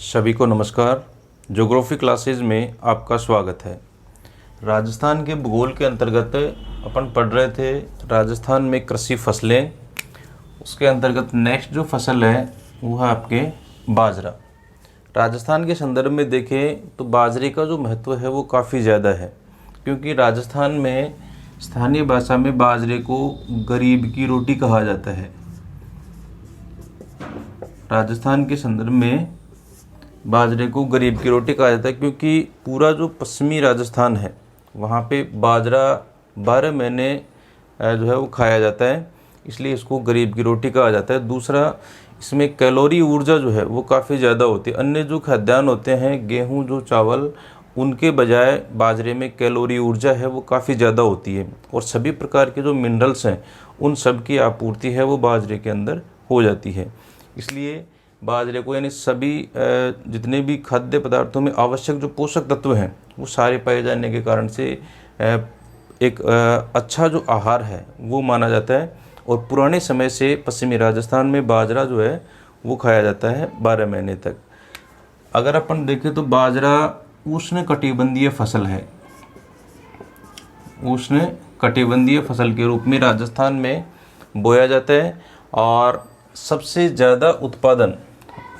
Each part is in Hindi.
सभी को नमस्कार। ज्योग्राफी क्लासेस में आपका स्वागत है। राजस्थान के भूगोल के अंतर्गत अपन पढ़ रहे थे राजस्थान में कृषि फसलें। उसके अंतर्गत नेक्स्ट जो फसल है वो है आपके बाजरा। राजस्थान के संदर्भ में देखें तो बाजरे का जो महत्व है वो काफ़ी ज़्यादा है, क्योंकि राजस्थान में स्थानीय भाषा में बाजरे को गरीब की रोटी कहा जाता है। राजस्थान के संदर्भ में बाजरे को गरीब की रोटी कहा जाता है, क्योंकि पूरा जो पश्चिमी राजस्थान है वहाँ पे बाजरा 12 महीने जो है वो खाया जाता है, इसलिए इसको गरीब की रोटी कहा जाता है। दूसरा, इसमें कैलोरी ऊर्जा जो है वो काफ़ी ज़्यादा होती है। अन्य जो खाद्यान्न होते हैं गेहूँ जो चावल, उनके बजाय बाजरे में कैलोरी ऊर्जा है वो काफ़ी ज़्यादा होती है, और सभी प्रकार के जो मिनरल्स हैं उन सब की आपूर्ति है वो बाजरे के अंदर हो जाती है। इसलिए बाजरे को यानी सभी जितने भी खाद्य पदार्थों में आवश्यक जो पोषक तत्व हैं वो सारे पाए जाने के कारण से एक अच्छा जो आहार है वो माना जाता है। और पुराने समय से पश्चिमी राजस्थान में बाजरा जो है वो खाया जाता है 12 महीने तक। अगर अपन देखें तो बाजरा उष्ण कटिबंधीय फसल है। उष्ण कटिबंधीय फसल के रूप में राजस्थान में बोया जाता है, और सबसे ज़्यादा उत्पादन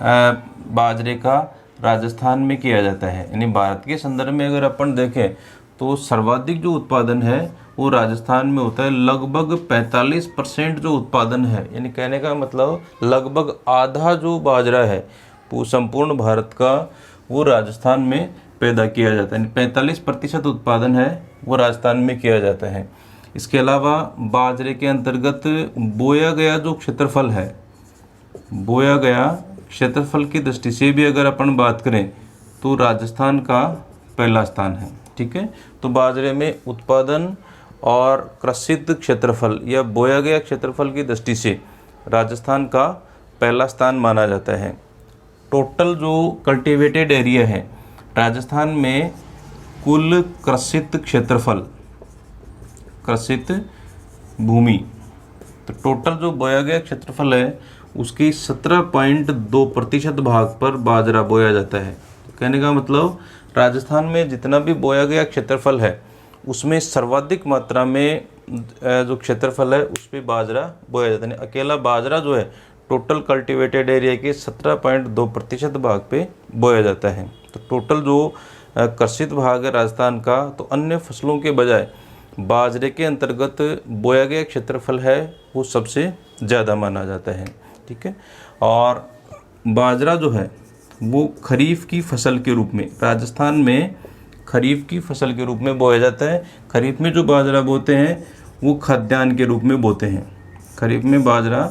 बाजरे का राजस्थान में किया जाता है। यानी भारत के संदर्भ में अगर अपन देखें तो सर्वाधिक जो उत्पादन है वो राजस्थान में होता है। लगभग 45% जो उत्पादन है, यानी कहने का मतलब लगभग आधा जो बाजरा है वो संपूर्ण भारत का वो राजस्थान में पैदा किया जाता है। 45% उत्पादन है वो राजस्थान में किया जाता है। इसके अलावा बाजरे के अंतर्गत बोया गया जो क्षेत्रफल है, बोया गया क्षेत्रफल की दृष्टि से भी अगर अपन बात करें तो राजस्थान का पहला स्थान है। ठीक है, तो बाजरे में उत्पादन और कृषित क्षेत्रफल या बोया गया क्षेत्रफल की दृष्टि से राजस्थान का पहला स्थान माना जाता है। टोटल जो कल्टीवेटेड एरिया है राजस्थान में, कुल कृषित क्षेत्रफल, कृषित भूमि, तो टोटल जो बोया गया क्षेत्रफल है उसकी 17.2% भाग पर बाजरा बोया जाता है। कहने का मतलब राजस्थान में जितना भी बोया गया क्षेत्रफल है उसमें सर्वाधिक मात्रा में जो क्षेत्रफल है उस पर बाजरा बोया जाता है। अकेला बाजरा जो है टोटल कल्टीवेटेड एरिया के 17.2% भाग पे बोया जाता है। तो टोटल जो कृषित भाग है राजस्थान का, तो अन्य फसलों के बजाय बाजरे के अंतर्गत बोया गया क्षेत्रफल है वो सबसे ज़्यादा माना जाता है। ठीक है, और बाजरा जो है वो खरीफ की फसल के रूप में राजस्थान में खरीफ की फसल के रूप में बोया जाता है। खरीफ में जो बाजरा बोते हैं वो खाद्यान्न के रूप में बोते हैं। खरीफ में बाजरा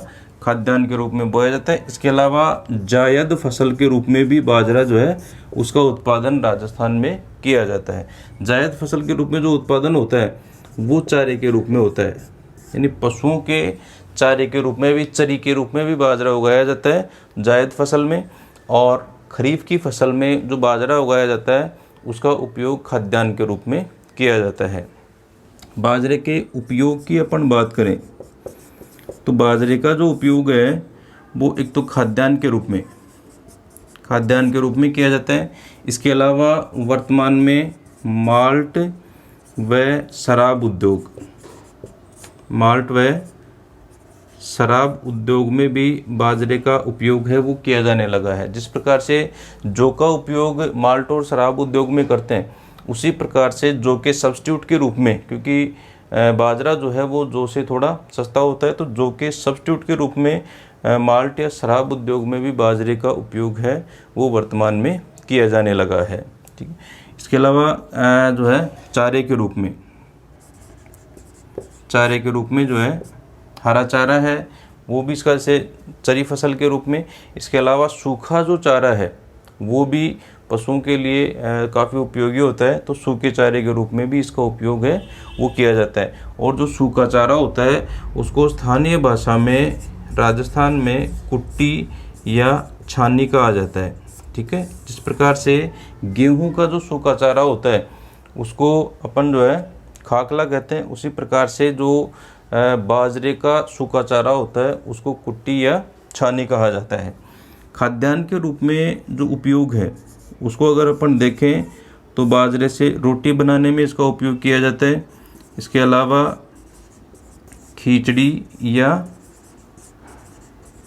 खाद्यान्न के रूप में बोया जाता है। इसके अलावा जायद फसल के रूप में भी बाजरा जो है उसका उत्पादन राजस्थान में किया जाता है। जायद फसल के रूप में जो उत्पादन होता है वो चारे के रूप में होता है, यानी पशुओं के चारे के रूप में भी, चरी के रूप में भी बाजरा उगाया जाता है जायद फसल में। और खरीफ की फसल में जो बाजरा उगाया जाता है उसका उपयोग खाद्यान्न के रूप में किया जाता है। बाजरे के उपयोग की अपन बात करें तो बाजरे का जो उपयोग है वो एक तो खाद्यान्न के रूप में किया जाता है। इसके अलावा वर्तमान में माल्ट व शराब उद्योग में भी बाजरे का उपयोग है वो किया जाने लगा है। जिस प्रकार से जौ का उपयोग माल्ट और शराब उद्योग में करते हैं, उसी प्रकार से जौ के सब्स्टिट्यूट के रूप में, क्योंकि बाजरा जो है वो जौ से थोड़ा सस्ता होता है, तो जौ के सब्स्टिट्यूट के रूप में माल्ट या शराब उद्योग में भी बाजरे का उपयोग है वो वर्तमान में किया जाने लगा है। ठीक है, इसके अलावा जो है चारे के रूप में जो है हरा चारा है वो भी इसका से चरी फसल के रूप में। इसके अलावा सूखा जो चारा है वो भी पशुओं के लिए काफ़ी उपयोगी होता है, तो सूखे चारे के रूप में भी इसका उपयोग है वो किया जाता है। और जो सूखा चारा होता है उसको स्थानीय भाषा में राजस्थान में कुट्टी या छानी कहा जाता है। ठीक है, जिस प्रकार से गेहूं का जो सूखा चारा होता है उसको अपन जो है खाकला कहते हैं, उसी प्रकार से जो बाजरे का सूखा चारा होता है उसको कुट्टी या छानी कहा जाता है। खाद्यान्न के रूप में जो उपयोग है उसको अगर अपन देखें तो बाजरे से रोटी बनाने में इसका उपयोग किया जाता है। इसके अलावा खिचड़ी या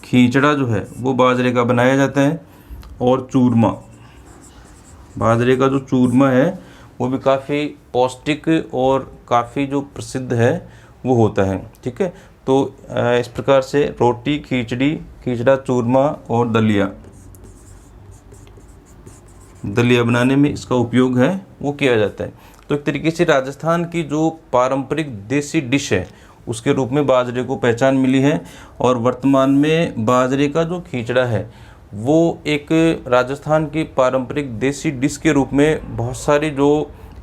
खींचड़ा जो है वो बाजरे का बनाया जाता है। और चूरमा, बाजरे का जो चूरमा है वो भी काफ़ी पौष्टिक और काफ़ी जो प्रसिद्ध है वो होता है। ठीक है, तो इस प्रकार से रोटी, खिचड़ी, खिचड़ा, चूरमा और दलिया बनाने में इसका उपयोग है वो किया जाता है। तो एक तरीके से राजस्थान की जो पारंपरिक देसी डिश है उसके रूप में बाजरे को पहचान मिली है। और वर्तमान में बाजरे का जो खिचड़ा है वो एक राजस्थान की पारंपरिक देसी डिश के रूप में बहुत सारी जो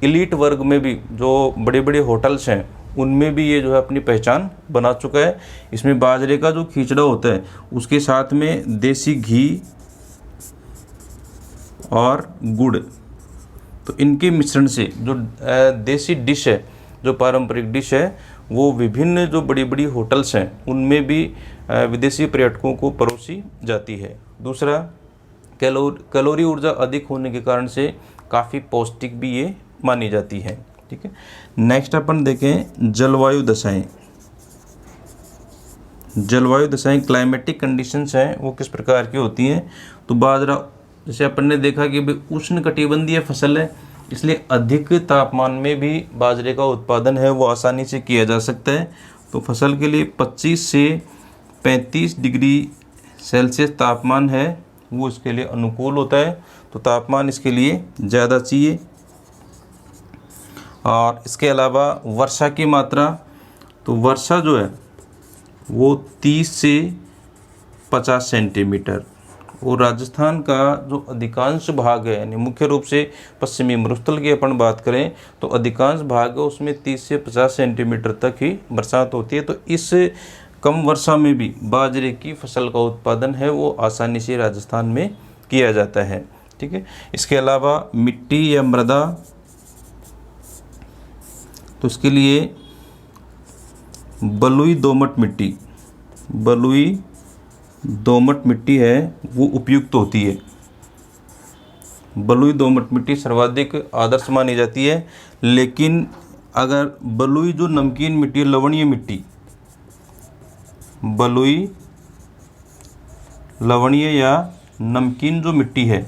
एलीट वर्ग में भी जो बड़े बड़े होटल्स हैं उनमें भी ये जो है अपनी पहचान बना चुका है। इसमें बाजरे का जो खिचड़ा होता है उसके साथ में देसी घी और गुड़, तो इनके मिश्रण से जो देसी डिश है, जो पारंपरिक डिश है, वो विभिन्न जो बड़ी बड़ी होटल्स हैं उनमें भी विदेशी पर्यटकों को परोसी जाती है। दूसरा, कैलोरी ऊर्जा अधिक होने के कारण से काफ़ी पौष्टिक भी ये मानी जाती है। ठीक है, नेक्स्ट अपन देखें जलवायु दशाएं। जलवायु दशाएं, क्लाइमेटिक कंडीशंस हैं वो किस प्रकार की होती हैं। तो बाजरा, जैसे अपन ने देखा कि उष्ण कटिबंधीय फसल है, इसलिए अधिक तापमान में भी बाजरे का उत्पादन है वो आसानी से किया जा सकता है। तो फसल के लिए 25 से 35 डिग्री सेल्सियस तापमान है वो इसके लिए अनुकूल होता है। तो तापमान इसके लिए ज़्यादा चाहिए। और इसके अलावा वर्षा की मात्रा, तो वर्षा जो है वो 30 से 50 सेंटीमीटर। और राजस्थान का जो अधिकांश भाग है, यानी मुख्य रूप से पश्चिमी मरुस्थल की अपन बात करें तो अधिकांश भाग है उसमें 30 से 50 सेंटीमीटर तक ही बरसात होती है। तो इस कम वर्षा में भी बाजरे की फसल का उत्पादन है वो आसानी से राजस्थान में किया जाता है। ठीक है, इसके अलावा मिट्टी या मृदा, तो इसके लिए बलुई दोमट मिट्टी है वो उपयुक्त होती है। बलुई दोमट मिट्टी सर्वाधिक आदर्श मानी जाती है। लेकिन अगर बलुई जो नमकीन मिट्टी, लवणीय मिट्टी, बलुई लवणीय या नमकीन जो मिट्टी है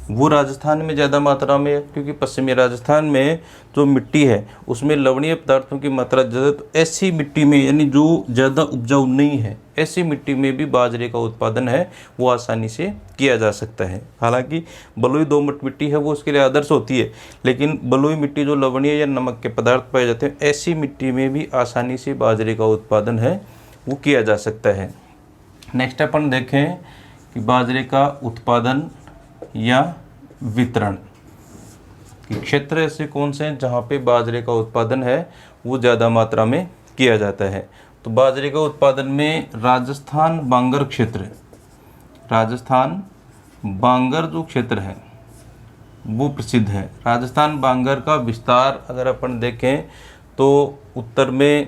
वो राजस्थान में ज़्यादा मात्रा में है, क्योंकि पश्चिमी राजस्थान में जो मिट्टी है उसमें लवणीय पदार्थों की मात्रा ज़्यादा। तो ऐसी मिट्टी में, यानी जो ज़्यादा उपजाऊ नहीं है, ऐसी मिट्टी में भी बाजरे का उत्पादन है वो आसानी से किया जा सकता है। हालांकि बलुई दोमट मिट्टी है वो उसके लिए आदर्श होती है, लेकिन बलुई मिट्टी जो लवणीय या नमक के पदार्थ पाए जाते हैं ऐसी मिट्टी में भी आसानी से बाजरे का उत्पादन है वो किया जा सकता है। नेक्स्ट अपन देखें कि बाजरे का उत्पादन या वितरण के क्षेत्र ऐसे कौन से हैं जहाँ पे बाजरे का उत्पादन है वो ज़्यादा मात्रा में किया जाता है। तो बाजरे का उत्पादन में राजस्थान बांगर क्षेत्र, राजस्थान बांगर जो क्षेत्र है वो प्रसिद्ध है। राजस्थान बांगर का विस्तार अगर अपन देखें तो उत्तर में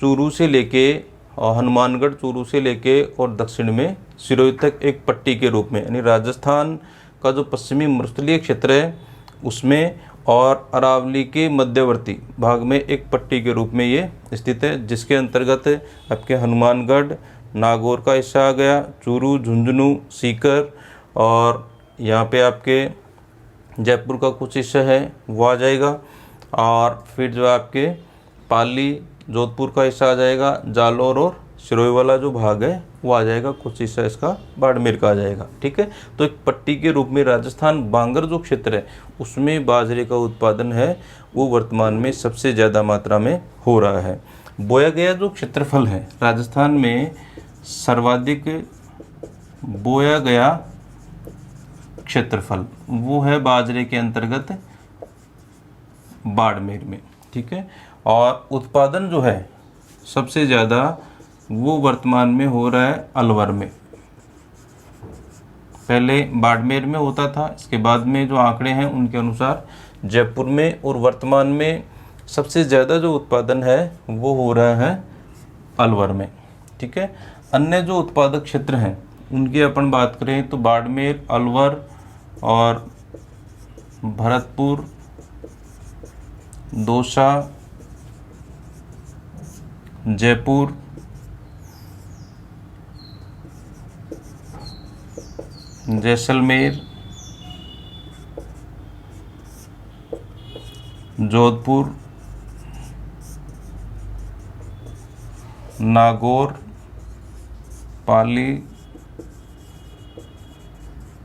चूरू से लेके और हनुमानगढ़, चूरू से लेके और दक्षिण में सिरोही तक एक पट्टी के रूप में, यानी राजस्थान का जो पश्चिमी मरुस्थलीय क्षेत्र है उसमें और अरावली के मध्यवर्ती भाग में एक पट्टी के रूप में ये स्थित है, जिसके अंतर्गत आपके हनुमानगढ़, नागौर का हिस्सा आ गया, चूरू, झुंझुनू, सीकर और यहाँ पे आपके जयपुर का कुछ हिस्सा है वो आ जाएगा। और फिर जो आपके पाली, जोधपुर का हिस्सा आ जाएगा, जालौर और सिरोही वाला जो भाग है वो आ जाएगा, कुछ हिस्सा इसका बाड़मेर का आ जाएगा। ठीक है, तो एक पट्टी के रूप में राजस्थान बांगर जो क्षेत्र है उसमें बाजरे का उत्पादन है वो वर्तमान में सबसे ज़्यादा मात्रा में हो रहा है। बोया गया जो क्षेत्रफल है राजस्थान में, सर्वाधिक बोया गया क्षेत्रफल वो है बाजरे के अंतर्गत बाड़मेर में। ठीक है, और उत्पादन जो है सबसे ज़्यादा वो वर्तमान में हो रहा है अलवर में। पहले बाड़मेर में होता था, इसके बाद में जो आंकड़े हैं उनके अनुसार जयपुर में, और वर्तमान में सबसे ज़्यादा जो उत्पादन है वो हो रहा है अलवर में। ठीक है, अन्य जो उत्पादक क्षेत्र हैं उनकी अपन बात करें तो बाड़मेर, अलवर और भरतपुर, दौसा, जयपुर, जैसलमेर, जोधपुर, नागौर, पाली,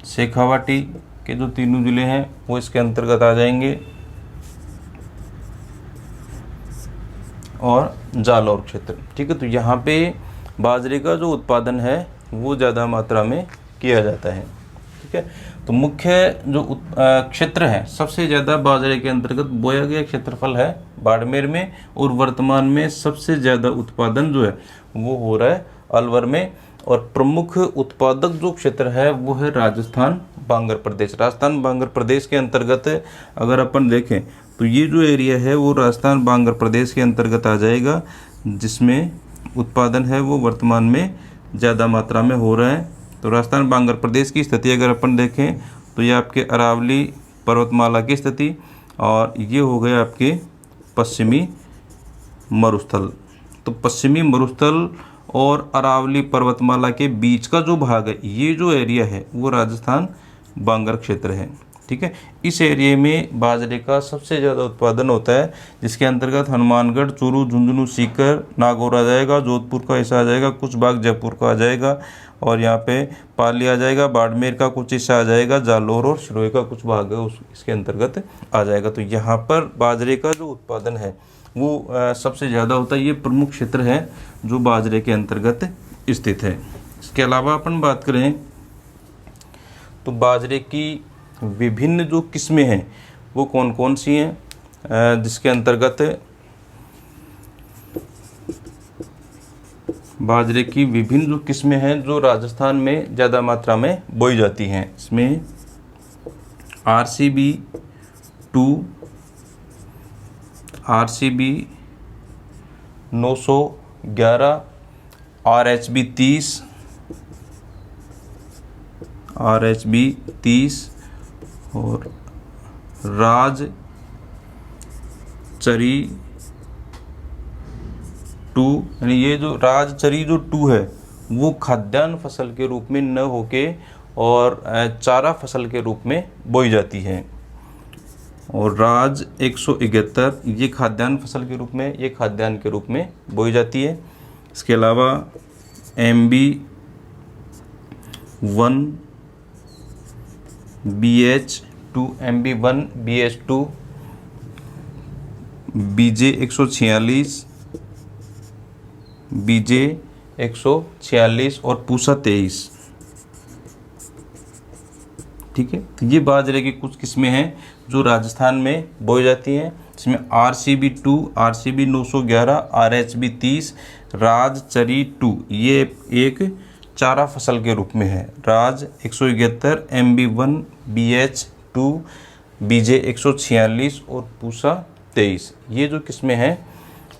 शेखावाटी के जो तीनों ज़िले हैं वो इसके अंतर्गत आ जाएंगे, और जालौर क्षेत्र। ठीक है, तो यहाँ पे बाजरे का जो उत्पादन है वो ज़्यादा मात्रा में किया जाता है। ठीक है, तो मुख्य जो क्षेत्र है, सबसे ज़्यादा बाजरे के अंतर्गत बोया गया क्षेत्रफल है बाड़मेर में, और वर्तमान में सबसे ज़्यादा उत्पादन जो है वो हो रहा है अलवर में। और प्रमुख उत्पादक जो क्षेत्र है वो है राजस्थान बांगर प्रदेश। राजस्थान बांगर प्रदेश के अंतर्गत अगर अपन देखें तो ये जो एरिया है वो राजस्थान बांगर प्रदेश के अंतर्गत आ जाएगा, जिसमें उत्पादन है वो वर्तमान में ज़्यादा मात्रा में हो रहा है। तो राजस्थान बांगर प्रदेश की स्थिति अगर अपन देखें तो ये आपके अरावली पर्वतमाला की स्थिति, और ये हो गए आपके पश्चिमी मरुस्थल। तो पश्चिमी मरुस्थल और अरावली पर्वतमाला के बीच का जो भाग है, ये जो एरिया है वो राजस्थान बांगर क्षेत्र है। ठीक है, इस एरिया में बाजरे का सबसे ज़्यादा उत्पादन होता है, जिसके अंतर्गत हनुमानगढ़, चूरू, झुंझुनू, सीकर, नागौर आ जाएगा, जोधपुर का हिस्सा आ जाएगा, कुछ भाग जयपुर का आ जाएगा, और यहाँ पे पाली आ जाएगा, बाड़मेर का कुछ हिस्सा आ जाएगा, जालौर और सिरोही का कुछ भाग है इसके अंतर्गत आ जाएगा। तो यहाँ पर बाजरे का जो उत्पादन है वो सबसे ज़्यादा होता है। ये प्रमुख क्षेत्र है जो बाजरे के अंतर्गत स्थित है। इसके अलावा अपन बात करें तो बाजरे की विभिन्न जो किस्में हैं वो कौन कौन सी हैं, जिसके अंतर्गत बाजरे की विभिन्न जो किस्में हैं जो राजस्थान में ज़्यादा मात्रा में बोई जाती हैं। इसमें RCB 2, RCB 911, RHB 30, RHB 30 और राज चरी 2। यानी ये जो राजचरी जो 2 है वो खाद्यान्न फसल के रूप में न होके और चारा फसल के रूप में बोई जाती है। और राज 171 ये खाद्यान्न फसल के रूप में, ये खाद्यान्न के रूप में बोई जाती है। इसके अलावा MB 1 BH 2, MB 1 BH 2, BJ 146, BJ 146 और पूसा 23। ठीक है, तो ये बाजरे की कुछ किस्में हैं जो राजस्थान में बोई जाती हैं। इसमें RCB 2, RCB 911, RHB 30, राज चरी 2 ये एक चारा फसल के रूप में है। राज 171, MB 1 BH 2, BJ 146 और पूसा 23 ये जो किस्में हैं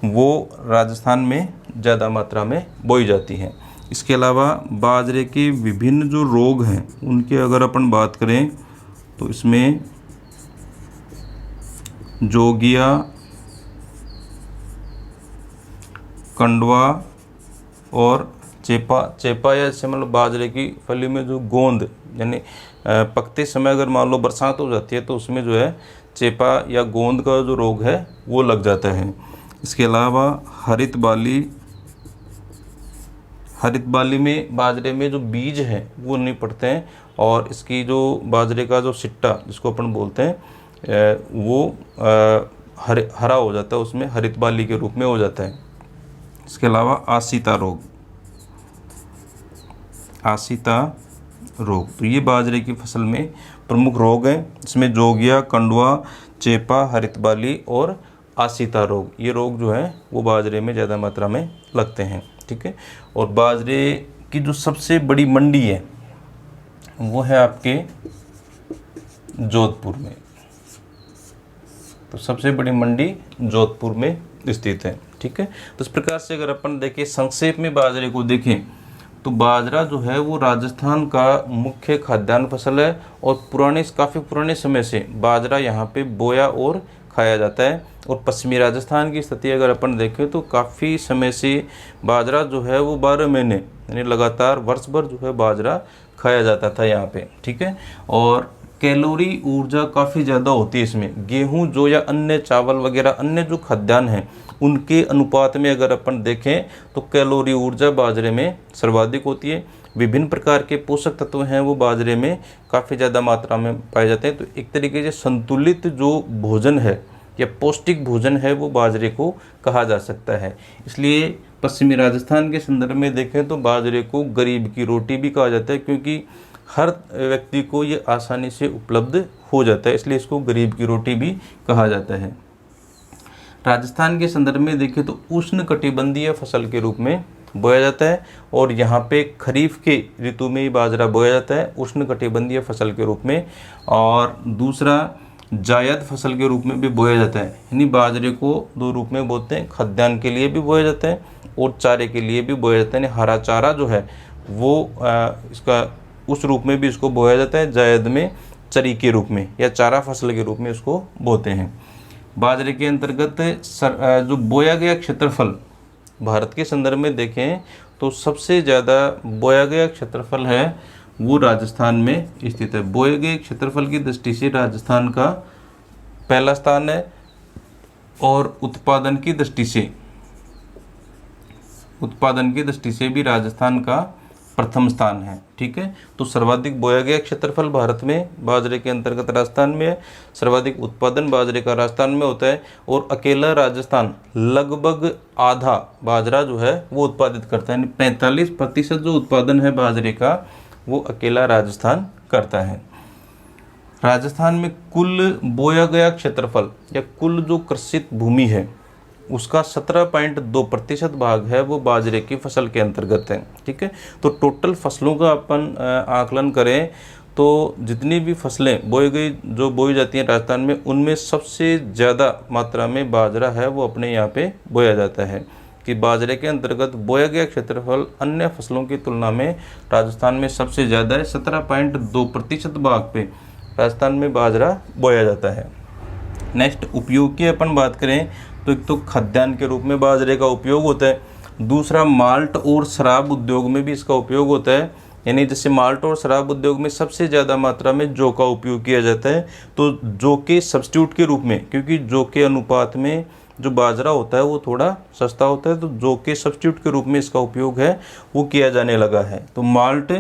वो राजस्थान में ज़्यादा मात्रा में बोई जाती हैं। इसके अलावा बाजरे के विभिन्न जो रोग हैं उनके अगर अपन बात करें तो इसमें जोगिया, कंडवा और चेपा या जैसे मतलब बाजरे की फली में जो गोंद यानी पकते समय अगर मान लो बरसात हो जाती है तो उसमें जो है चेपा या गोंद का जो रोग है वो लग जाता है। इसके अलावा हरित बाली में बाजरे में जो बीज हैं वो नहीं पड़ते हैं, और इसकी जो बाजरे का जो सिट्टा जिसको अपन बोलते हैं वो हरा हो जाता है, उसमें हरित बाली के रूप में हो जाता है। इसके अलावा आसिता रोग तो ये बाजरे की फसल में प्रमुख रोग हैं। इसमें जोगिया, कंडवा, चेपा, हरित बाली और आसिता रोग ये रोग जो है वो बाजरे में ज़्यादा मात्रा में लगते हैं। ठीक है, और बाजरे की जो सबसे बड़ी मंडी है वो है आपके जोधपुर में। तो सबसे बड़ी मंडी जोधपुर में स्थित है। ठीक है, तो इस प्रकार से अगर अपन देखें संक्षेप में बाजरे को देखें तो बाजरा जो है वो राजस्थान का मुख्य खाद्यान्न फसल है और काफ़ी पुराने समय से बाजरा यहाँ पे बोया और खाया जाता है। और पश्चिमी राजस्थान की स्थिति अगर अपन देखें तो काफ़ी समय से बाजरा जो है वो 12 महीने यानी लगातार वर्ष भर जो है बाजरा खाया जाता था यहाँ पे, ठीक है। और कैलोरी ऊर्जा काफ़ी ज़्यादा होती है इसमें। गेहूं जो या अन्य चावल वगैरह अन्य जो खाद्यान्न हैं उनके अनुपात में अगर अपन देखें तो कैलोरी ऊर्जा बाजरे में सर्वाधिक होती है। विभिन्न प्रकार के पोषक तत्व हैं वो बाजरे में काफ़ी ज़्यादा मात्रा में पाए जाते हैं। तो एक तरीके से संतुलित जो भोजन है या पौष्टिक भोजन है वो बाजरे को कहा जा सकता है। इसलिए पश्चिमी राजस्थान के संदर्भ में देखें तो बाजरे को गरीब की रोटी भी कहा जाता है, क्योंकि हर व्यक्ति को ये आसानी से उपलब्ध हो जाता है, इसलिए इसको गरीब की रोटी भी कहा जाता है। राजस्थान के संदर्भ में देखें तो उष्णकटिबंधीय फसल के रूप में बोया जाता है और यहाँ पे खरीफ के ऋतु में ही बाजरा बोया जाता है उष्णकटिबंधीय फसल के रूप में। और दूसरा जायद फसल के रूप में भी बोया जाता है, यानी बाजरे को दो रूप में बोते हैं, खाद्यान्न के लिए भी बोया जाता है और चारे के लिए भी बोया जाता है। यानी हरा चारा जो है वो इसका उस रूप में भी इसको बोया जाता है, जायद में चरी के रूप में या चारा फसल के रूप में इसको बोते हैं। बाजरे के अंतर्गत जो बोया गया क्षेत्रफल भारत के संदर्भ में देखें तो सबसे ज़्यादा बोया गया क्षेत्रफल है वो राजस्थान में स्थित है। बोए गए क्षेत्रफल की दृष्टि से राजस्थान का पहला स्थान है और उत्पादन की दृष्टि से भी राजस्थान का प्रथम स्थान है, ठीक है। तो सर्वाधिक बोया गया क्षेत्रफल भारत में बाजरे के अंतर्गत राजस्थान में है। सर्वाधिक उत्पादन बाजरे का राजस्थान में होता है और अकेला राजस्थान लगभग आधा बाजरा जो है वो उत्पादित करता है, यानी 45% जो उत्पादन है बाजरे का वो अकेला राजस्थान करता है। राजस्थान में कुल बोया गया क्षेत्रफल या कुल जो कृषित भूमि है उसका 17.2% भाग है वो बाजरे की फसल के अंतर्गत है, ठीक है। तो टोटल फसलों का अपन आकलन करें तो जितनी भी फसलें बोई जाती हैं राजस्थान में उनमें सबसे ज़्यादा मात्रा में बाजरा है वो अपने यहाँ पे बोया जाता है। कि बाजरे के अंतर्गत बोया गया क्षेत्रफल अन्य फसलों की तुलना में राजस्थान में सबसे ज़्यादा है। 17.2% भाग पे राजस्थान में बाजरा बोया जाता है। नेक्स्ट उपयोग की अपन बात करें तो एक तो खाद्यान्न के रूप में बाजरे का उपयोग होता है, दूसरा माल्ट और शराब उद्योग में भी इसका उपयोग होता है। यानी जैसे माल्ट और शराब उद्योग में सबसे ज़्यादा मात्रा में जौ का उपयोग किया जाता है, तो जौ के सब्स्टिट्यूट के रूप में, क्योंकि जौ के अनुपात में जो बाजरा होता है वो थोड़ा सस्ता होता है, तो जौ के सब्स्टिट्यूट के रूप में इसका उपयोग है वो किया जाने लगा है। तो माल्ट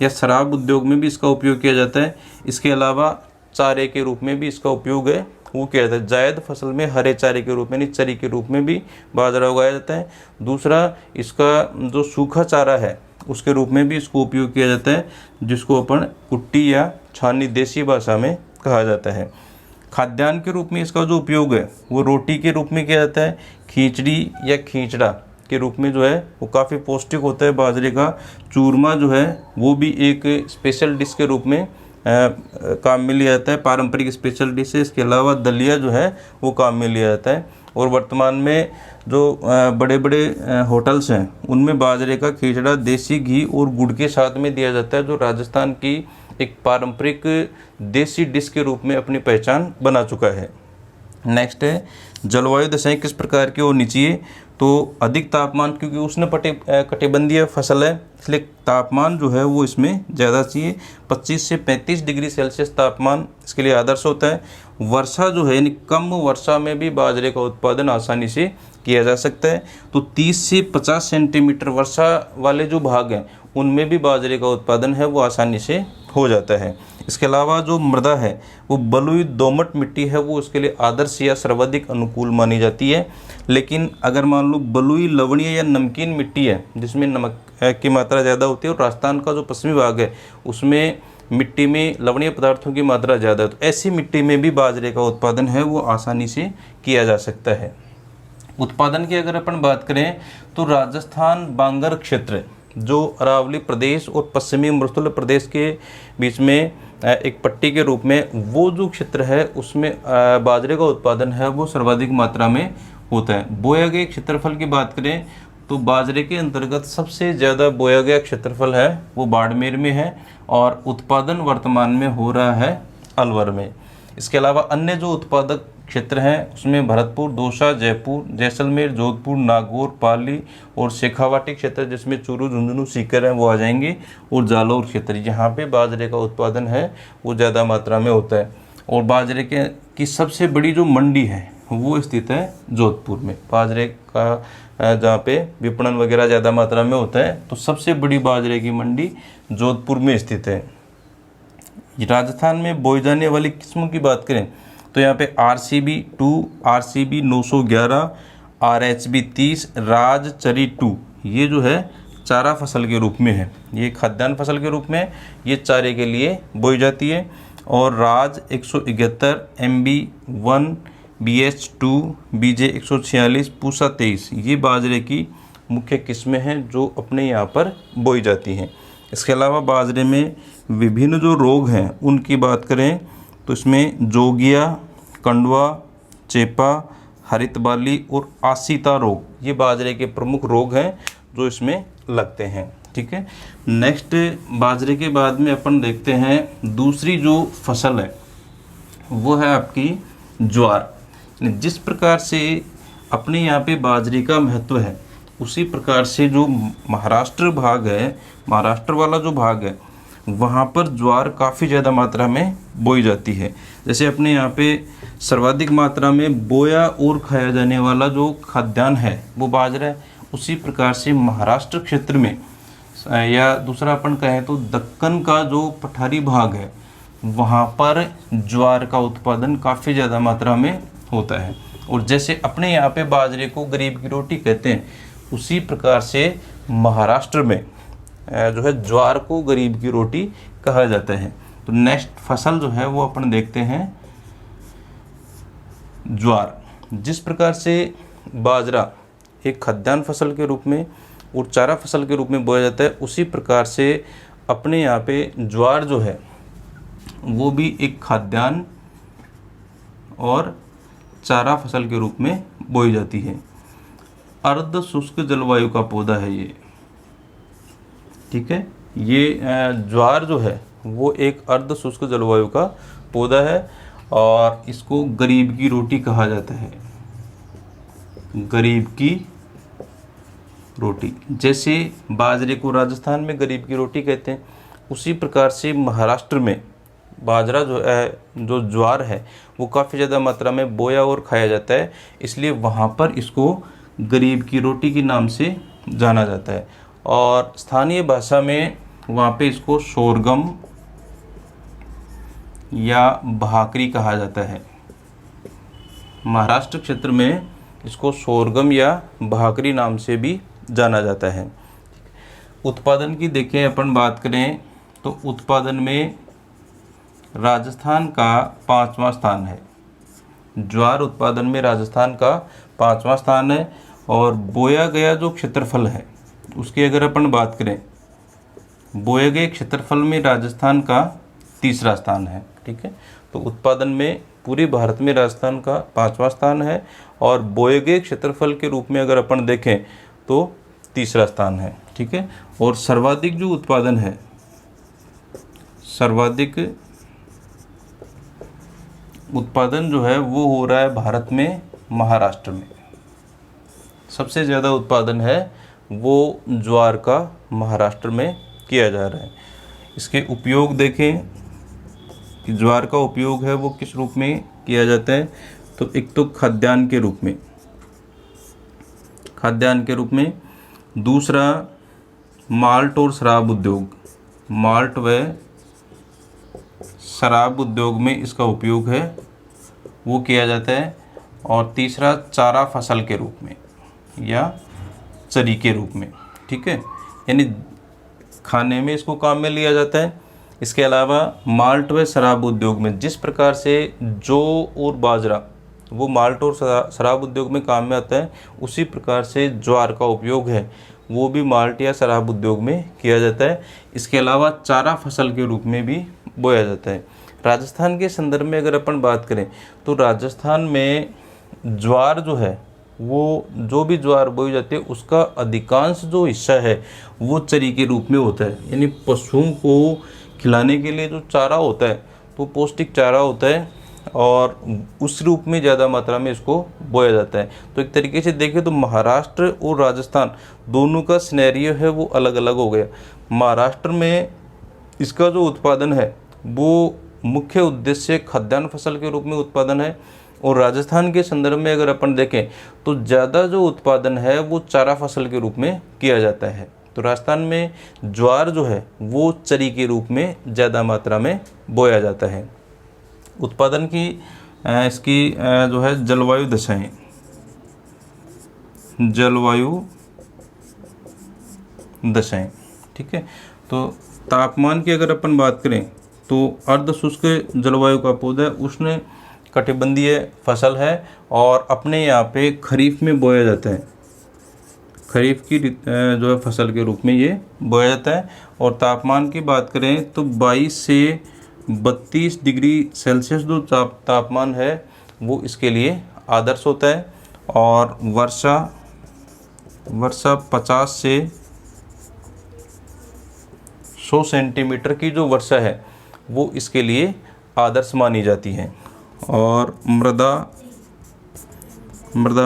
या शराब उद्योग में भी इसका उपयोग किया जाता है। इसके अलावा चारे के रूप में भी इसका उपयोग है वो किया जाता है। जायद फसल में हरे चारे के रूप में यानी चरी के रूप में भी बाजरा उगाया जाता है। दूसरा इसका जो सूखा चारा है उसके रूप में भी इसको उपयोग किया जाता है, जिसको अपन कुट्टी या छानी देसी भाषा में कहा जाता है। खाद्यान्न के रूप में इसका जो उपयोग है वो रोटी के रूप में किया जाता है। खिचड़ी या खींचड़ा के रूप में जो है वो काफ़ी पौष्टिक होता है। बाजरे का चूरमा जो है वो भी एक स्पेशल डिश के रूप में काम में लिया जाता है, पारंपरिक स्पेशल डिश है। इसके अलावा दलिया जो है वो काम में लिया जाता है। और वर्तमान में जो बड़े बड़े होटल्स हैं उनमें बाजरे का खिचड़ा देसी घी और गुड़ के साथ में दिया जाता है, जो राजस्थान की एक पारंपरिक देसी डिश के रूप में अपनी पहचान बना चुका है। नेक्स्ट है जलवायु दशाएं किस प्रकार की होनी चाहिए। तो अधिक तापमान, क्योंकि उष्ण कटिबंधीय फसल है इसलिए तापमान जो है वो इसमें ज़्यादा चाहिए। 25 से 35 डिग्री सेल्सियस तापमान इसके लिए आदर्श होता है। वर्षा जो है यानी कम वर्षा में भी बाजरे का उत्पादन आसानी से किया जा सकता है। तो 30 से 50 सेंटीमीटर वर्षा वाले जो भाग हैं उनमें भी बाजरे का उत्पादन है वो आसानी से हो जाता है। इसके अलावा जो मृदा है वो बलुई दोमट मिट्टी है वो उसके लिए आदर्श या सर्वाधिक अनुकूल मानी जाती है। लेकिन अगर मान लो बलुई लवणीय या नमकीन मिट्टी है जिसमें नमक की मात्रा ज़्यादा होती है और राजस्थान का जो पश्चिमी भाग है उसमें मिट्टी में लवणीय पदार्थों की मात्रा ज़्यादा है, तो ऐसी मिट्टी में भी बाजरे का उत्पादन है वो आसानी से किया जा सकता है। उत्पादन की अगर अपन बात करें तो राजस्थान बांगर क्षेत्र जो अरावली प्रदेश और पश्चिमी मरुस्थल प्रदेश के बीच में एक पट्टी के रूप में वो जो क्षेत्र है उसमें बाजरे का उत्पादन है वो सर्वाधिक मात्रा में होता है। बोया गए क्षेत्रफल की बात करें तो बाजरे के अंतर्गत सबसे ज़्यादा बोया गया क्षेत्रफल है वो बाड़मेर में है, और उत्पादन वर्तमान में हो रहा है अलवर में। इसके अलावा अन्य जो उत्पादक क्षेत्र हैं उसमें भरतपुर, दौसा, जयपुर, जैसलमेर, जोधपुर, नागौर, पाली और शेखावाटी क्षेत्र, जिसमें चूरू, झुंझुनू, सीकर हैं, वो आ जाएंगे, और जालौर क्षेत्र, यहाँ पे बाजरे का उत्पादन है वो ज़्यादा मात्रा में होता है। और बाजरे की सबसे बड़ी जो मंडी है वो स्थित है जोधपुर में। बाजरे का जहाँ पे विपणन वगैरह ज़्यादा मात्रा में होता है, तो सबसे बड़ी बाजरे की मंडी जोधपुर में स्थित है। राजस्थान में बोई जाने वाली किस्मों की बात करें तो यहाँ पे RCB 2, RCB 911, RHB 30, राजचरी 2, ये जो है चारा फसल के रूप में है, ये खाद्यान्न फसल के रूप में ये चारे के लिए बोई जाती है। और राज 171, MB 1, BH 2, BJ 146, पूसा 23, ये बाजरे की मुख्य किस्में हैं जो अपने यहाँ पर बोई जाती हैं। इसके अलावा बाजरे में विभिन्न जो रोग हैं उनकी बात करें तो इसमें जोगिया, कंडवा, चेपा, हरित बाली और आसिता रोग, ये बाजरे के प्रमुख रोग हैं जो इसमें लगते हैं। ठीक है, नेक्स्ट बाजरे के बाद में अपन देखते हैं दूसरी जो फसल है वो है आपकी ज्वार। जिस प्रकार से अपने यहाँ पे बाजरे का महत्व है उसी प्रकार से जो महाराष्ट्र भाग है, महाराष्ट्र वाला जो भाग है वहाँ पर ज्वार काफ़ी ज़्यादा मात्रा में बोई जाती है। जैसे अपने यहाँ पे सर्वाधिक मात्रा में बोया और खाया जाने वाला जो खाद्यान्न है वो बाजरा है, उसी प्रकार से महाराष्ट्र क्षेत्र में या दूसरा अपन कहें तो दक्कन का जो पठारी भाग है वहाँ पर ज्वार का उत्पादन काफ़ी ज़्यादा मात्रा में होता है। और जैसे अपने यहाँ पे बाजरे को गरीब की रोटी कहते हैं, उसी प्रकार से महाराष्ट्र में जो है ज्वार को गरीब की रोटी कहा जाता है। तो नेक्स्ट फसल जो है वो अपन देखते हैं ज्वार। जिस प्रकार से बाजरा एक खाद्यान्न फसल के रूप में और चारा फसल के रूप में बोया जाता है, उसी प्रकार से अपने यहाँ पे ज्वार जो है वो भी एक खाद्यान्न और चारा फसल के रूप में बोई जाती है। अर्ध शुष्क जलवायु का पौधा है ये। ठीक है, ये ज्वार जो है वो एक अर्ध शुष्क जलवायु का पौधा है और इसको गरीब की रोटी कहा जाता है। गरीब की रोटी, जैसे बाजरे को राजस्थान में गरीब की रोटी कहते हैं, उसी प्रकार से महाराष्ट्र में बाजरा जो है, जो ज्वार है, वो काफ़ी ज़्यादा मात्रा में बोया और खाया जाता है, इसलिए वहाँ पर इसको गरीब की रोटी के नाम से जाना जाता है। और स्थानीय भाषा में वहाँ पे इसको शोरगम या भाकरी कहा जाता है। महाराष्ट्र क्षेत्र में इसको शोरगम या भाकरी नाम से भी जाना जाता है। उत्पादन की देखें अपन बात करें तो उत्पादन में राजस्थान का 5वां स्थान है। ज्वार उत्पादन में राजस्थान का 5वां स्थान है। और बोया गया जो क्षेत्रफल है उसकी अगर अपन बात करें, बोए गए क्षेत्रफल में राजस्थान का 3रा स्थान है। ठीक है, तो उत्पादन में पूरे भारत में राजस्थान का 5वां स्थान है और बोए गए क्षेत्रफल के रूप में अगर अपन देखें तो 3रा स्थान है। ठीक है, और सर्वाधिक जो उत्पादन है, सर्वाधिक उत्पादन जो है वो हो रहा है भारत में महाराष्ट्र में। सबसे ज़्यादा उत्पादन है वो ज्वार का महाराष्ट्र में किया जा रहा है। इसके उपयोग देखें कि ज्वार का उपयोग है वो किस रूप में किया जाता है, तो एक तो खाद्यान्न के रूप में, खाद्यान्न के रूप में, दूसरा माल्ट और शराब उद्योग, माल्ट व शराब उद्योग में इसका उपयोग है वो किया जाता है, और तीसरा चारा फसल के रूप में या चरी के रूप में। ठीक है, यानी खाने में इसको काम में लिया जाता है। इसके अलावा माल्ट व शराब उद्योग में जिस प्रकार से जौ और बाजरा वो माल्ट और शराब उद्योग में काम में आता है, उसी प्रकार से ज्वार का उपयोग है वो भी माल्ट या शराब उद्योग में किया जाता है। इसके अलावा चारा फसल के रूप में भी बोया जाता है। राजस्थान के संदर्भ में अगर अपन बात करें तो राजस्थान में ज्वार जो है वो जो भी ज्वार बोई जाती है उसका अधिकांश जो हिस्सा है वो चरी के रूप में होता है, यानी पशुओं को खिलाने के लिए जो चारा होता है तो पौष्टिक चारा होता है और उस रूप में ज़्यादा मात्रा में इसको बोया जाता है। तो एक तरीके से देखें तो महाराष्ट्र और राजस्थान दोनों का सिनेरियो है वो अलग अलग हो गया। महाराष्ट्र में इसका जो उत्पादन है वो मुख्य उद्देश्य खाद्यान्न फसल के रूप में उत्पादन है, और राजस्थान के संदर्भ में अगर अपन देखें तो ज़्यादा जो उत्पादन है वो चारा फसल के रूप में किया जाता है। तो राजस्थान में ज्वार जो है वो चरी के रूप में ज़्यादा मात्रा में बोया जाता है। उत्पादन की इसकी जो है जलवायु दशाएं, जलवायु दशाएं, ठीक है। तो तापमान की अगर अपन बात करें तो अर्ध शुष्क जलवायु का पौधा उष्ण कटिबंधीय फसल है और अपने यहाँ पे खरीफ में बोया जाता है, खरीफ की जो है फसल के रूप में ये बोया जाता है। और तापमान की बात करें तो 22 से 32 डिग्री सेल्सियस जो तापमान है वो इसके लिए आदर्श होता है। और वर्षा 50 से 100 सेंटीमीटर की जो वर्षा है वो इसके लिए आदर्श मानी जाती है। और मृदा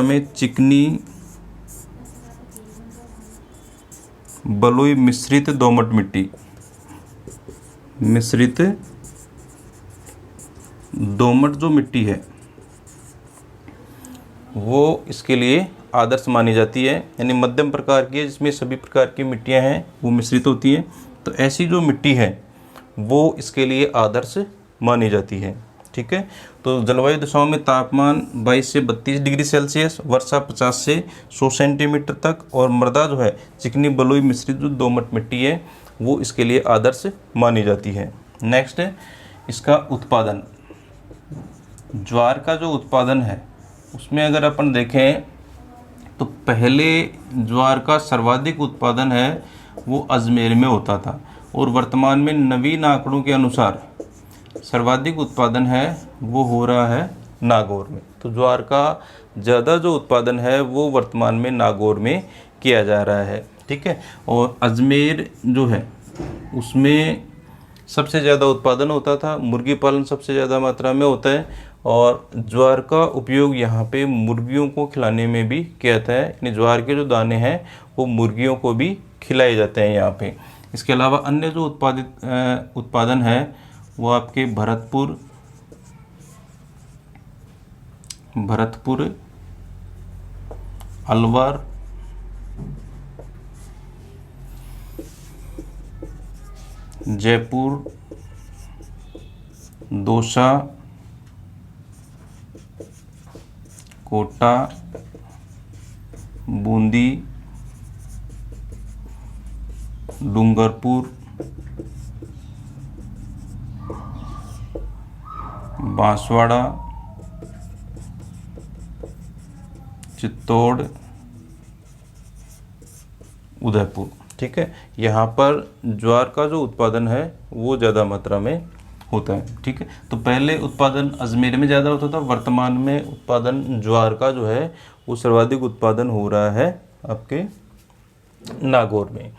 में चिकनी बलुई मिश्रित दोमट मिट्टी, मिश्रित दोमट जो मिट्टी है वो इसके लिए आदर्श मानी जाती है, यानी मध्यम प्रकार की है जिसमें सभी प्रकार की मिट्टियां हैं वो मिश्रित होती हैं। तो ऐसी जो मिट्टी है वो इसके लिए आदर्श मानी जाती है, ठीक है। तो जलवायु दशाओं में तापमान 22 से 32 डिग्री सेल्सियस, वर्षा 50 से 100 सेंटीमीटर तक, और मृदा जो है चिकनी बलुई मिश्रित जो दोमट मिट्टी है वो इसके लिए आदर्श मानी जाती है। नेक्स्ट है इसका उत्पादन। ज्वार का जो उत्पादन है उसमें अगर अपन देखें तो पहले ज्वार का सर्वाधिक उत्पादन है वो अजमेर में होता था, और वर्तमान में नवीन आंकड़ों के अनुसार सर्वाधिक उत्पादन है वो हो रहा है नागौर में। तो ज्वार का ज़्यादा जो उत्पादन है वो वर्तमान में नागौर में किया जा रहा है, ठीक है। और अजमेर जो है उसमें सबसे ज़्यादा उत्पादन होता था, मुर्गी पालन सबसे ज़्यादा मात्रा में होता है, और ज्वार का उपयोग यहाँ पे मुर्गियों को खिलाने में भी किया जाता है, यानी ज्वार के जो दाने हैं वो मुर्गियों को भी खिलाए जाते हैं यहाँ पे। इसके अलावा अन्य जो उत्पादन है वो आपके भरतपुर, अलवर, जयपुर, दौसा, कोटा, बूंदी, डूंगरपुर, बांसवाड़ा, चित्तौड़, उदयपुर, ठीक है। यहाँ पर ज्वार का जो उत्पादन है वो ज़्यादा मात्रा में होता है, ठीक है। तो पहले उत्पादन अजमेर में ज़्यादा होता था, वर्तमान में उत्पादन ज्वार का जो है वो सर्वाधिक उत्पादन हो रहा है आपके नागौर में।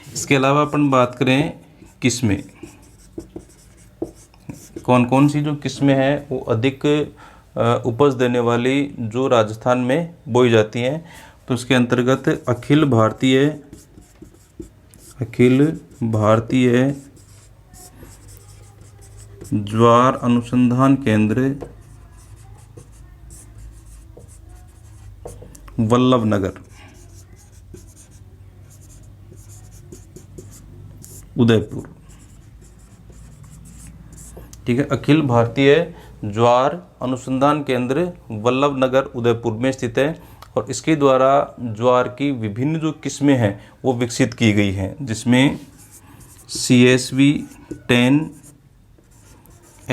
इसके अलावा अपन बात करें किस्में, कौन कौन सी जो किस्में हैं वो अधिक उपज देने वाली जो राजस्थान में बोई जाती हैं। तो इसके अंतर्गत अखिल भारतीय ज्वार अनुसंधान केंद्र, वल्लभनगर, उदयपुर, ठीक है। अखिल भारतीय ज्वार अनुसंधान केंद्र वल्लभनगर उदयपुर में स्थित है, और इसके द्वारा ज्वार की विभिन्न जो किस्में हैं वो विकसित की गई हैं, जिसमें CSV 10,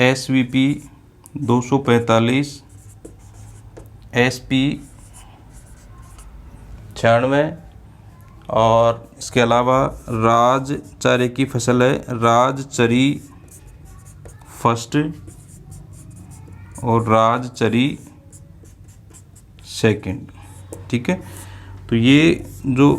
SVP 245, SP 96, और इसके अलावा राज चारे की फसल है राजचरी फर्स्ट और राजचरी सेकंड, ठीक है। तो ये जो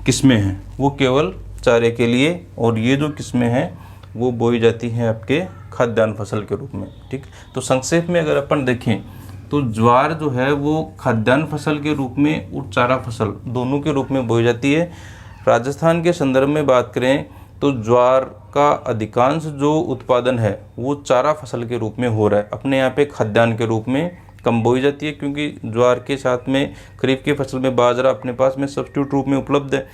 किस्में हैं वो केवल चारे के लिए, और ये जो किस्में हैं वो बोई जाती हैं आपके खाद्यान्न फसल के रूप में, ठीक। तो संक्षेप में अगर अपन देखें तो ज्वार जो है वो खाद्यान्न फसल के रूप में और चारा फसल दोनों के रूप में बोई जाती है। राजस्थान के संदर्भ में बात करें तो ज्वार का अधिकांश जो उत्पादन है वो चारा फसल के रूप में हो रहा है। अपने यहाँ पे खाद्यान्न के रूप में कम बोई जाती है, क्योंकि ज्वार के साथ में खरीफ की फसल में बाजरा अपने पास में सब्स्टिट्यूट रूप में उपलब्ध है।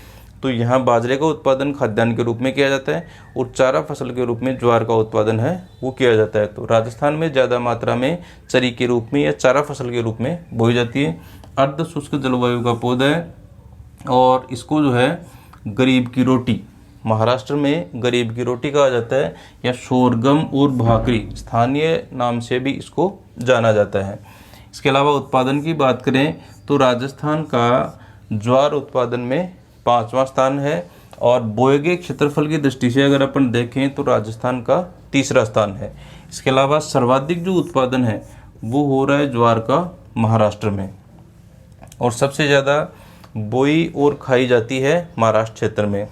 तो यहाँ बाजरे का उत्पादन खाद्यान्न के रूप में किया जाता है और चारा फसल के रूप में ज्वार का उत्पादन है वो किया जाता है। तो राजस्थान में ज़्यादा मात्रा में चरी के रूप में या चारा फसल के रूप में बोई जाती है। अर्ध शुष्क जलवायु का पौधा है और इसको जो है गरीब की रोटी, महाराष्ट्र में गरीब की रोटी कहा जाता है, या शोरगम और भाकरी स्थानीय नाम से भी इसको जाना जाता है। इसके अलावा उत्पादन की बात करें तो राजस्थान का ज्वार उत्पादन में 5वां स्थान है, और बोए गए क्षेत्रफल की दृष्टि से अगर अपन देखें तो राजस्थान का 3रा स्थान है। इसके अलावा सर्वाधिक जो उत्पादन है वो हो रहा है ज्वार का महाराष्ट्र में, और सबसे ज़्यादा बोई और खाई जाती है महाराष्ट्र क्षेत्र में।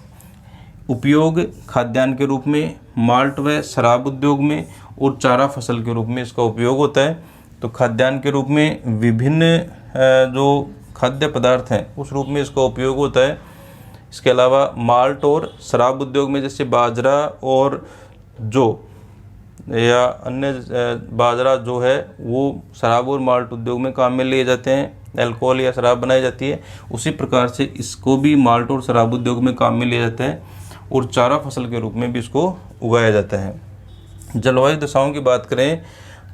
उपयोग खाद्यान्न के रूप में, माल्ट व शराब उद्योग में और चारा फसल के रूप में इसका उपयोग होता है। तो खाद्यान्न के रूप में विभिन्न जो खाद्य पदार्थ हैं उस रूप में इसका उपयोग होता है। इसके अलावा माल्ट और शराब उद्योग में जैसे बाजरा और जो या अन्य बाजरा जो है वो शराब और माल्ट उद्योग में काम में लिए जाते हैं, अल्कोहल या शराब बनाई जाती है। उसी प्रकार से इसको भी माल्ट और शराब उद्योग में काम में लिया जाता है, और चारा फसल के रूप में भी इसको उगाया जाता है। जलवायु दशाओं की बात करें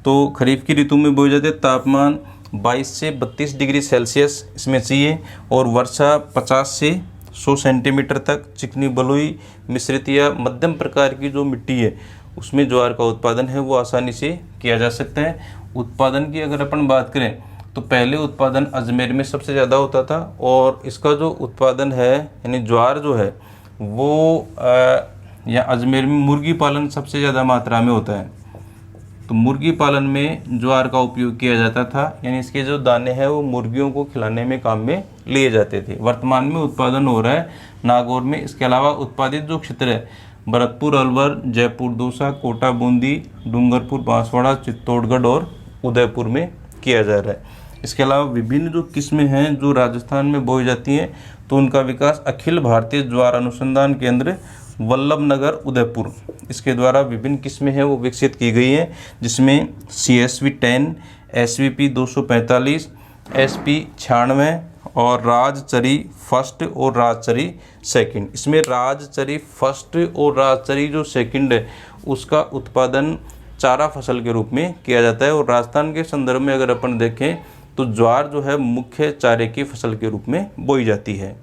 तो खरीफ की ऋतु में बोई जाती है। तापमान 22 से 32 डिग्री सेल्सियस इसमें चाहिए, और वर्षा 50 से 100 सेंटीमीटर तक। चिकनी बलुई मिश्रित या मध्यम प्रकार की जो मिट्टी है उसमें ज्वार का उत्पादन है वो आसानी से किया जा सकता है। उत्पादन की अगर अपन बात करें तो पहले उत्पादन अजमेर में सबसे ज़्यादा होता था, और इसका जो उत्पादन है यानी ज्वार जो है वो या अजमेर में मुर्गी पालन सबसे ज़्यादा मात्रा में होता है। तो मुर्गी पालन में ज्वार का उपयोग किया जाता था, यानी इसके जो दाने हैं वो मुर्गियों को खिलाने में काम में लिए जाते थे। वर्तमान में उत्पादन हो रहा है नागौर में। इसके अलावा उत्पादित जो क्षेत्र है भरतपुर अलवर, जयपुर दौसा, कोटा बूंदी, डूंगरपुर बांसवाड़ा, चित्तौड़गढ़ और उदयपुर में किया जा रहा है। इसके अलावा विभिन्न जो किस्में हैं जो राजस्थान में बोई जाती हैं तो उनका विकास अखिल भारतीय ज्वार अनुसंधान केंद्र वल्लभनगर उदयपुर इसके द्वारा विभिन्न किस्में हैं वो विकसित की गई हैं, जिसमें CSV 10, SVP 245, SP 96 और राजचरी फर्स्ट और राजचरी सेकंड। इसमें राजचरी फर्स्ट और राजचरी जो सेकंड है उसका उत्पादन चारा फसल के रूप में किया जाता है। और राजस्थान के संदर्भ में अगर अपन देखें तो ज्वार जो है मुख्य चारे की फसल के रूप में बोई जाती है।